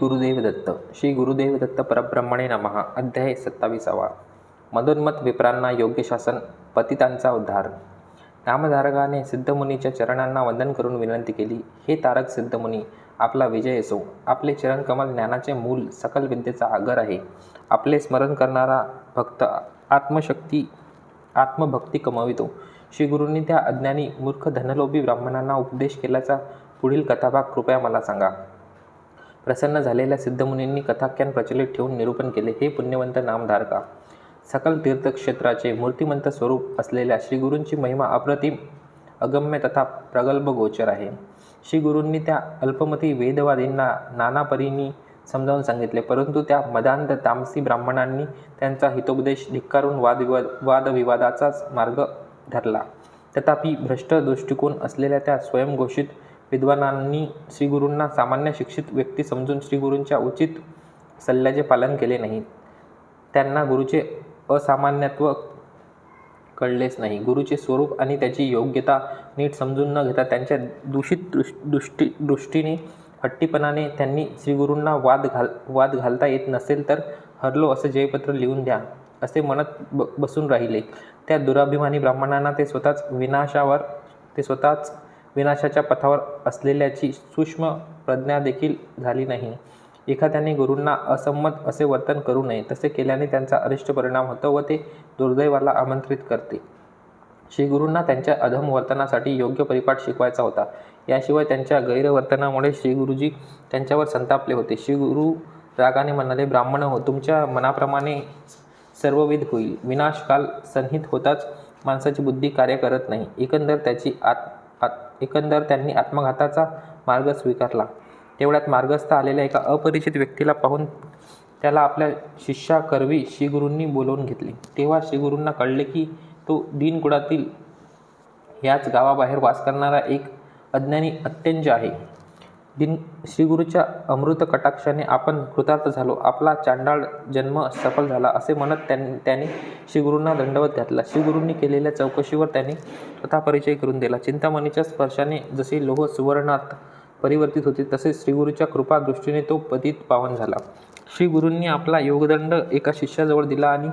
गुरुदेव दत्त. श्री गुरुदेव दत्त परब्रह्मणे नमः. अध्याय 27. मदोन्मत विप्रांना योग्य शासन, पतितांचा उद्धार. नामधारकाने सिद्धमुनीच्या चरणांना वंदन करून विनंती केली, हे तारक सिद्धमुनी, आपला विजय असो. आपले चरणकमल ज्ञानाचे मूल, सकल विद्येचा आगर आहे. आपले स्मरण करणारा भक्त आत्मभक्ती कमवितो. श्री गुरूंनी त्या अज्ञानी मूर्ख धनलोभी ब्राह्मणांना उपदेश केल्याचा पुढील कथाभाग कृपया मला सांगा. प्रसन्न झालेल्या सिद्धमुनींनी कथाख्यान प्रचलित ठेवून निरूपण केले. हे पुण्यवंत नामधारका, सकल तीर्थक्षेत्राचे मूर्तिमंत स्वरूप असलेल्या श्रीगुरूंची महिमा अप्रतिम, अगम्य तथा प्रगल्भ गोचर आहे. श्रीगुरूंनी त्या अल्पमती वेदवादींना नाना परींनी समजावून सांगितले, परंतु त्या मदांध तामसी ब्राह्मणांनी त्यांचा हितोपदेश धिक्कारून वादविवादाचाच मार्ग धरला. तथापि भ्रष्ट दृष्टिकोन असलेल्या त्या स्वयंघोषित विद्वानांनी श्रीगुरूंना सामान्य शिक्षित व्यक्ती समजून श्रीगुरूंच्या उचित सल्ल्याचे पालन केले नाही. त्यांना गुरुचे असामान्यत्व कळलेच नाही. गुरुचे स्वरूप आणि त्याची योग्यता नीट समजून न घेता त्यांच्या दूषित दृष्टीने हट्टीपणाने त्यांनी श्रीगुरूंना वाद घालता येत नसेल तर हरलो असं जयपत्र लिहून द्या असे म्हणत बसून राहिले. त्या दुराभिमानी ब्राह्मणांना ते स्वतःच विनाशाच्या पथावर असलेल्याची सूक्ष्म प्रज्ञा देखील झाली नाही. एखाद्याने गुरूंना असंमत असे वर्तन करू नये. तसे केल्याने त्यांचा अरिष्ट परिणाम होतो व ते दुर्दैवाला आमंत्रित करते. श्रीगुरूंना त्यांच्या अधम वर्तनासाठी योग्य परिपाठ शिकवायचा होता. याशिवाय त्यांच्या गैरवर्तनामुळे श्रीगुरुजी त्यांच्यावर संतापले होते. श्रीगुरू रागाने म्हणाले, ब्राह्मण हो, तुमच्या मनाप्रमाणे सर्वविध होईल. विनाशकाल सन्निहित होताच माणसाची बुद्धी कार्य करत नाही. एकंदर त्यांनी आत्मघाताचा मार्ग स्वीकारला. तेवढ्यात मार्गस्थ आलेल्या एका अपरिचित व्यक्तीला पाहून त्याला आपल्या शिष्याकरवी श्रीगुरूंनी बोलावून घेतले. तेव्हा श्रीगुरूंना कळले की तो दीनकुळातील याच गावाबाहेर वास करणारा एक अज्ञानी अत्यंज आहे. श्रीगुरूच्या अमृत कटाक्षाने आपण कृतार्थ झालो, आपला चांडाळ जन्म सफल झाला असे म्हणत त्याने श्रीगुरूंना दंडवत घातला. श्रीगुरूंनी केलेल्या चौकशीवर त्याने स्वतः परिचय करून दिला. चिंतामणीच्या स्पर्शाने जसे लोह सुवर्णात परिवर्तित होते तसे श्रीगुरूच्या कृपा दृष्टीने तो पतित पावन झाला. श्रीगुरूंनी आपला योगदंड एका शिष्याजवळ दिला आणि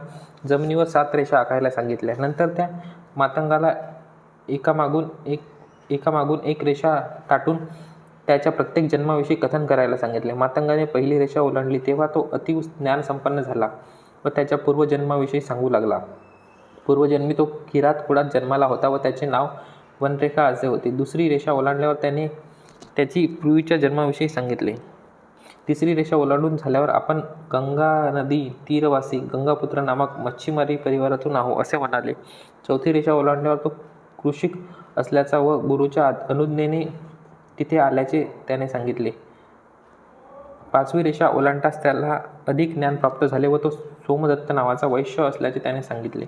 जमिनीवर 7 रेषा आखायला सांगितल्या. नंतर त्या मातंगाला एकामागून एक रेषा टाटून त्याच्या प्रत्येक जन्माविषयी कथन करायला सांगितले. मातंगाने पहिली रेषा ओलांडली तेव्हा तो अति ज्ञानसंपन्न झाला व त्याच्या पूर्वजन्माविषयी सांगू लागला. पूर्वजन्मी तो किरात कुळात जन्माला होता व त्याचे नाव वनरेखा असे होते. दुसरी रेषा ओलांडल्यावर त्याने त्याची पूर्वीच्या जन्माविषयी सांगितले. तिसरी रेषा ओलांडून झाल्यावर आपण गंगा नदी तीरवासी गंगापुत्र नामक मच्छीमारी परिवारातून आहो असे म्हणाले. चौथी रेषा ओलांडल्यावर तो कृषिक असल्याचा व गुरुच्या अनुज्ञेने तिथे आल्याचे त्याने सांगितले. 5वी रेषा ओलांडताच त्याला अधिक ज्ञान प्राप्त झाले व तो सोमदत्त नावाचा वैश्य असल्याचे त्याने सांगितले.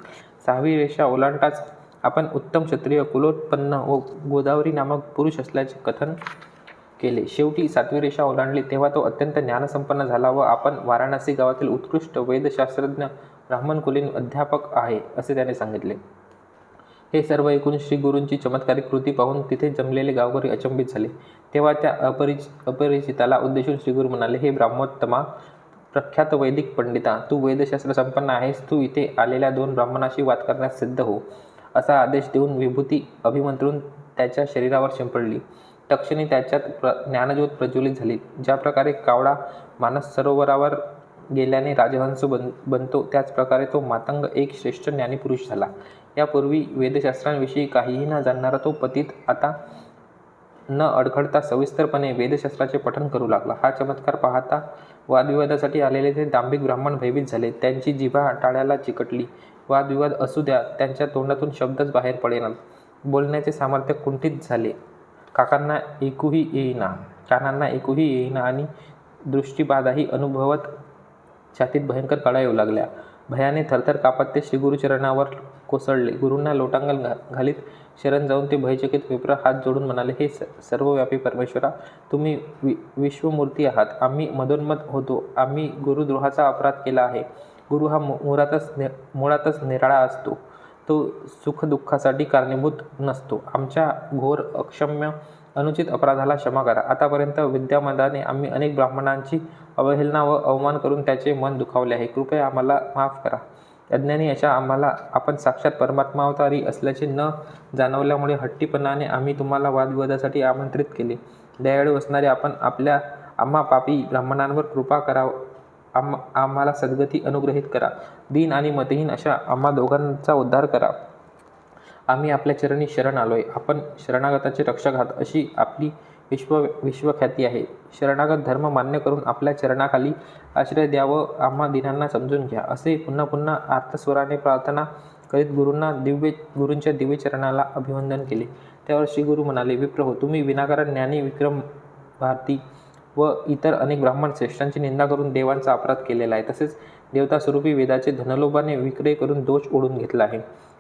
6वी रेषा ओलांडताच आपण उत्तम क्षत्रिय कुलोत्पन्न व गोदावरी नामक पुरुष असल्याचे कथन केले. शेवटी 7वी रेषा ओलांडली तेव्हा तो अत्यंत ज्ञानसंपन्न झाला व आपण वाराणसी गावातील उत्कृष्ट वेदशास्त्रज्ञ ब्राह्मणकुलीन अध्यापक आहे असे त्याने सांगितले. हे सर्व ऐकून श्रीगुरूंची चमत्कारिक कृती पाहून तिथे जमलेले गावकरी अचंबित झाले. तेव्हा त्या अपरिचिताला उद्देशून श्रीगुरू म्हणाले, हे ब्राह्मोत्तमा, प्रख्यात वैदिक पंडिता, तू वेदशास्त्र संपन्न आहेस. तू इथे आलेल्या 2 ब्राह्मणाशी वाद करण्यास सिद्ध हो. असा आदेश देऊन विभूती अभिमंत्रून त्याच्या शरीरावर शिंपडली. तक्षणी त्याच्यात ज्ञानज्योत प्रज्वलित झाली. ज्या प्रकारे कावळा मानस सरोवरावर गेल्याने राजहंस बनतो, त्याच प्रकारे तो मातंग एक श्रेष्ठ ज्ञानीपुरुष झाला. यापूर्वी वेदशास्त्रांविषयी काहीही न जाणणारा तो पतित आता न अडखळता सविस्तरपणे वेदशास्त्राचे पठण करू लागला. हा चमत्कार पाहता वादविवादासाठी आलेले ते दांभिक ब्राह्मण भयभीत झाले. त्यांची जिव्हा टाळ्याला चिकटली. वादविवाद असू द्या, त्यांच्या तोंडातून शब्दच बाहेर पडेना. बोलण्याचे सामर्थ्य कुंठित झाले. कानांना ऐकूही येईना आणि दृष्टीबाधाही अनुभवत छातीत भयंकर कळा येऊ लागल्या. भयाने थरथर कापत ते श्रीगुरुचरणावर कोसळले. गुरूंना लोटांगण घालीत शरण जाऊन ते भयचकित विप्र हात जोडून म्हणाले, हे सर्वव्यापी परमेश्वरा, तुम्ही विश्वमूर्ती आहात. आम्ही मदोन्मत होतो. आम्ही गुरुद्रोहाचा अपराध केला आहे. गुरु हा मुळातच निराळा असतो. तो सुखदुःखासाठी कारणीभूत नसतो. आमच्या घोर अक्षम्य अनुचित अपराधाला क्षमा करा. आतापर्यंत विद्यामदाने आम्ही अनेक ब्राह्मणांची अवहेलना व अवमान करून त्याचे मन दुखावले आहे. कृपया आम्हाला माफ करा. अज्ञानी अशा आम्हाला आपण साक्षात परमात्मावतारी असल्याचे न जाणवल्यामुळे हट्टीपणाने आम्ही तुम्हाला वादविवादासाठी आमंत्रित केले. दयाळू असणारे आपण आम्हा पापी ब्राह्मणांवर कृपा करा. आम्हाला सद्गती अनुग्रहित करा. दीन आणि मतहीन अशा आम्हा दोघांचा उद्धार करा. आम्ही आपल्या चरणी शरण आलोय. आपण शरणागताचे रक्षक आहात अशी आपली विश्वख्याती आहे. शरणागत धर्म मान्य करून आपल्या चरणाखाली आश्रय द्यावं. आम्हा दीनांना समजून घ्या. असे पुन्हा पुन्हा आर्तस्वराने प्रार्थना करीत गुरूंच्या दिव्य चरणाला अभिवंदन केले. त्यावर श्री गुरु म्हणाले, विप्रहो, तुम्ही विनाकारण ज्ञानी विक्रम भारती व इतर अनेक ब्राह्मण श्रेष्ठांची निंदा करून देवांचा अपराध केलेला आहे. तसेच देवतास्वरूपी वेदाचे धनलोभाने विक्रय करून दोष ओढून घेतला आहे.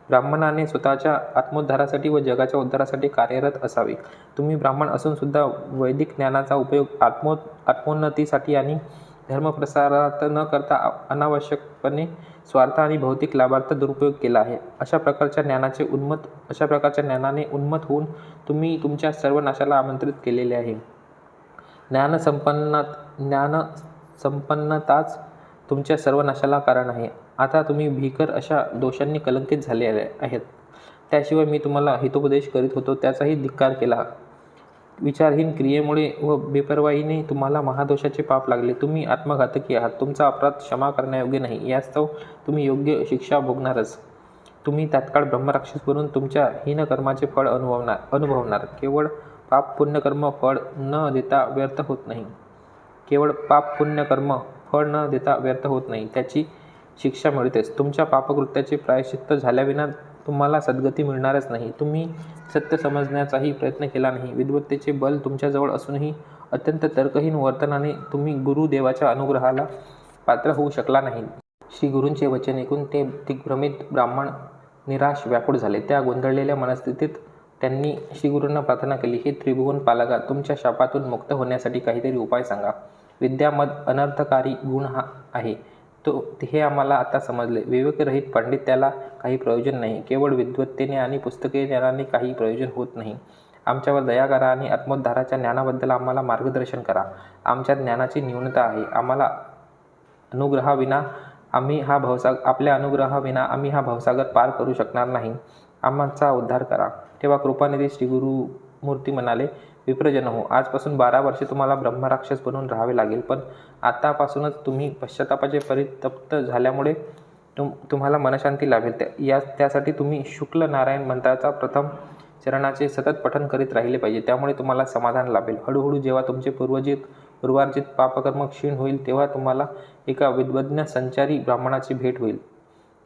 ब्राह्मणाने स्वतःच्या आत्मोद्धारासाठी व जगाच्या उद्धारासाठी कार्यरत असावे. तुम्ही ब्राह्मण असून सुद्धा वैदिक ज्ञानाचा उपयोग आत्मोन्नतीसाठी आणि धर्मप्रसारात न करता अनावश्यकपणे स्वार्थ आणि भौतिक लाभार्थ दुरुपयोग केला आहे. अशा प्रकारच्या ज्ञानाने उन्मत्त होऊन तुम्ही तुमच्या सर्व नाशाला आमंत्रित केलेले आहे. ज्ञानसंपन्नताच तुमच्या सर्व नाशाला कारण आहे. आता तुम्ही भीकर अशा दोषांनी कलंकित झाले आहेत. त्याशिवाय मी तुम्हाला हितोपदेश करीत होतो त्याचाही धिक्कार केला. विचारहीन क्रियेमुळे व बेपर्वाईने तुम्हाला महादोषाचे पाप लागले. तुम्ही आत्मघातकी आहात. तुमचा अपराध क्षमा करण्यायोग्य नाही. यास्तव तुम्ही योग्य शिक्षा भोगणारच. तुम्ही तात्काळ ब्रह्मराक्षस बनून तुमच्या हीन कर्माचे फळ अनुभवणार. केवळ पाप पुण्यकर्म फळ न देता व्यर्थ होत नाही. त्याची शिक्षा मिळतेच. तुमच्या पापकृत्याचे प्रायश्चित्त झाल्याविना तुम्हाला सद्गती मिळणारच नाही. तुम्ही सत्य समजण्याचाही प्रयत्न केला नाही. विद्वत्तेचे बल तुमच्याजवळ असूनही अत्यंत तर्कहीन वर्तनाने तुम्ही गुरुदेवाच्या अनुग्रहाला पात्र होऊ शकला नाही. श्री गुरूंचे वचन ऐकून ते दिग्भ्रमित ब्राह्मण निराश व्याकुळ झाले. त्या गोंधळलेल्या मनस्थितीत त्यांनी श्रीगुरूंना प्रार्थना केली, हे त्रिभुवन पालका, तुमच्या शापातून मुक्त होण्यासाठी काहीतरी उपाय सांगा. विद्या मद अनर्थकारी गुण आहे हे आम्हाला आता समजले. विवेकरहित पांडित्याला काही प्रयोजन नाही. केवळ विद्वत्तेने आणि पुस्तके ज्ञानाने काही प्रयोजन होत नाही. आमच्यावर दया करा आणि आत्मोद्धाराच्या ज्ञानाबद्दल आम्हाला मार्गदर्शन करा. आमच्या ज्ञानाची न्यूनता आहे. आपल्या अनुग्रहाविना आम्ही हा भवसागर पार करू शकणार नाही. आमचा उद्धार करा. तेव्हा कृपानिधी श्री गुरुमूर्ती म्हणाले, विप्रजन हो, आजपासून 12 वर्षे तुम्हाला ब्रह्मराक्षस बनून राहावे लागेल. पण आतापासूनच तुम्ही पश्चातापाचे परितप्त झाल्यामुळे तुम्हाला मनशांती लाभेल. त्यासाठी तुम्ही शुक्ल नारायण मंत्राचा प्रथम चरणाचे सतत पठण करीत राहिले पाहिजे. त्यामुळे तुम्हाला समाधान लाभेल. हळूहळू जेव्हा तुमचे पूर्वार्जित पापकर्म क्षीण होईल तेव्हा तुम्हाला एका विद्वज्ञ संचारी ब्राह्मणाची भेट होईल.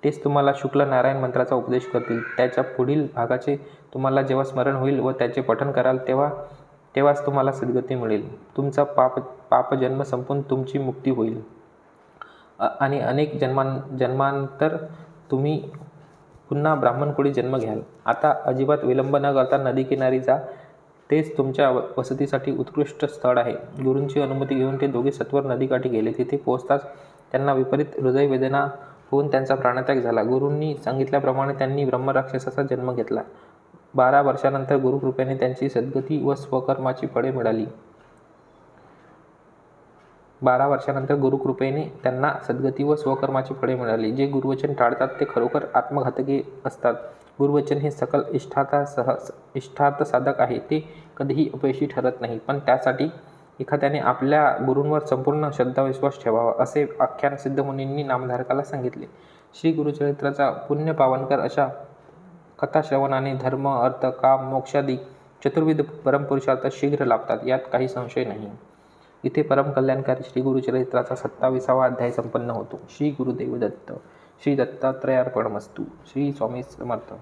तेच तुम्हाला शुक्ल नारायण मंत्राचा उपदेश करतील. त्याच्या पुढील भागाचे तुम्हाला जेव्हा स्मरण होईल व त्याचे पठण कराल तेव्हाच तुम्हाला सद्गती मिळेल. तुमचा पापजन्म संपून तुमची मुक्ती होईल आणि अनेक जन्मांतर तुम्ही पुन्हा ब्राह्मणकुळी जन्म घ्याल. आता अजिबात विलंब न करता नदीकिनारी जा. तेच तुमच्या वसतीसाठी उत्कृष्ट स्थळ आहे. गुरूंची अनुमती घेऊन ते दोघे सत्वर नदीकाठी गेले. तिथे पोहोचताच त्यांना विपरीत हृदयवेदना होऊन त्यांचा प्राणत्याग झाला. गुरूंनी सांगितल्याप्रमाणे त्यांनी ब्रह्मराक्षसाचा जन्म घेतला. 12 वर्षानंतर गुरुकृपेने त्यांची सद्गती व स्वकर्माची फळे मिळाली. 12 वर्षानंतर गुरुकृपेने त्यांना सद्गती व स्वकर्माची फळे मिळाली. जे गुरुवचन टाळतात ते खरोखर आत्मघातकी असतात. गुरुवचन हे सकल इष्टार्थ साधक आहे. ते कधीही अपयशी ठरत नाही. पण त्यासाठी एखाद्याने आपल्या गुरूंवर संपूर्ण श्रद्धाविश्वास ठेवावा, असे आख्यान सिद्धमुनींनी नामधारकाला सांगितले. श्री गुरुचरित्राचा पुण्य पावनकर अशा कथाश्रवणाने धर्म, अर्थ, काम, मोक्षादी चतुर्विध परमपुरुषार्थ शीघ्र लाभतात. यात काही संशय नाही. इथे परमकल्याणकारी श्री गुरुचरित्राचा 27वा अध्याय संपन्न होतो. श्री गुरुदेव दत्त. श्री दत्तात्रयार्पणमस्तु. श्री स्वामी समर्थ.